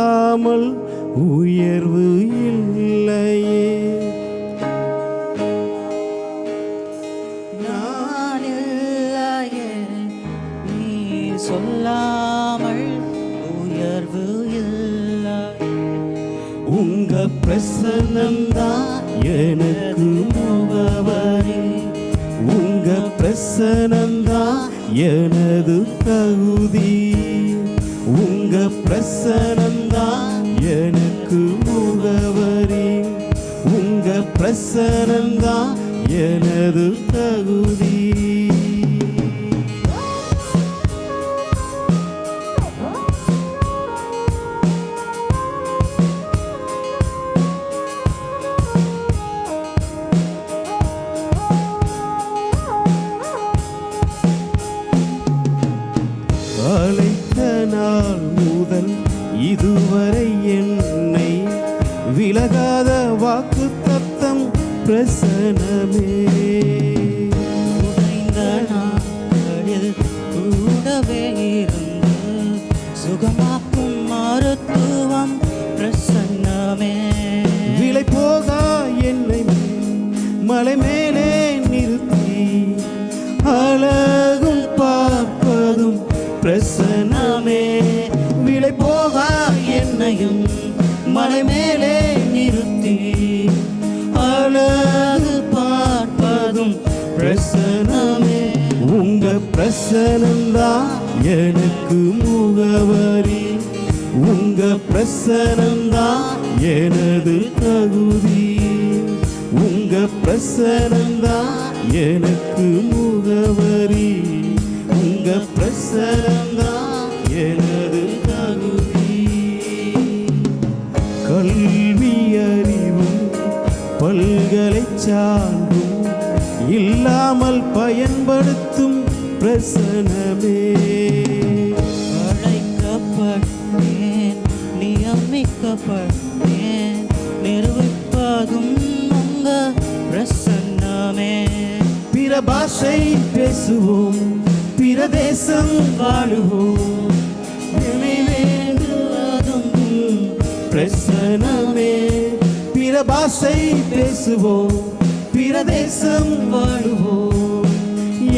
இல்லாமல் உயர்வு இல்லையே. நான் இல்லையே நீ சொல்லாமல் உயர்வு இல்லை. உங்க பிரசன்னம்தான் எனக்கு முகவரி. உங்க பிரசன்னம்தான் எனது தகுதி. உங்க பிரசன்னம்தான் எனக்கு முகவரி. உங்க பிரசன்னம்தான் எனது தகுதி. அழைத்த நாள் முதல் இதுவரை என்னை விலகாத வாக்கு தத்தம் பிரசனமே. உடைந்த நாட்களில் கூடவே இருந்து சுகமாக்கும் மருத்துவம் பிரசன்னமே. விலை போகா என்னை மலை மேலே நிறுத்தி அழகும் பார்ப்பதும் பிரசன்னமே. விலை போகா என்னையும் மலை மேலே நிறுத்தி அழகு பார்ப்பதும் பிரசன்னமே. உங்க பிரசனம்தான் எனக்கு முகவரி. உங்க பிரசனம்தான் எனது தகுதி. உங்க பிரசனம்தான் எனக்கு முகவரி. உங்க பிரசனம்தான் எனது தகுதி. கல்வி அறிவும் பல்கலை சார்ந்தும் இல்லாமல் பயன்படுத்தும் பிரசனமே. அழைக்கப்பட்டேன் நியமிக்கப்பட்டேன் நிரூபிப்பதும் உங்க பிரசன்னமே. பிற பாஷை பேசுவோம், பிற தேசம் வாழுவோம், வேண்டுவதும் பிரசனமே. பிற பாஷை பேசுவோம், பிற தேசம் வாழுவோம்,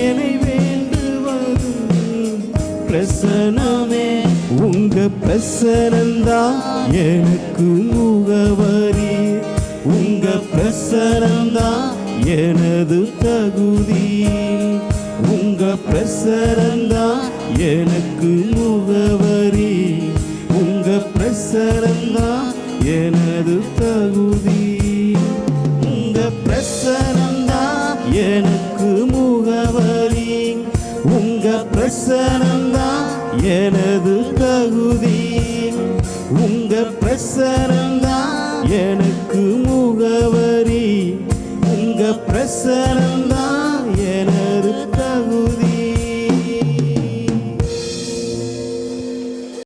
என்னை வேண்டுவதும் பிரசனமே. உங்க பிரசனம்தான் எனக்கு முகவரி. உங்க பிரசனம்தான் எனது தகுதி. உங்க பிரசனம்தான் எனக்கு முகவரி. உங்க பிரசனம்தான் எனது தகுதி. உங்க பிரசனம்தான் எனக்கு முகவரி. உங்க பிரசனம்தான் எனது தகுதி. உங்க பிரசனம்தான் எனக்கு முகவரி. உங்க பிரசனம்தான்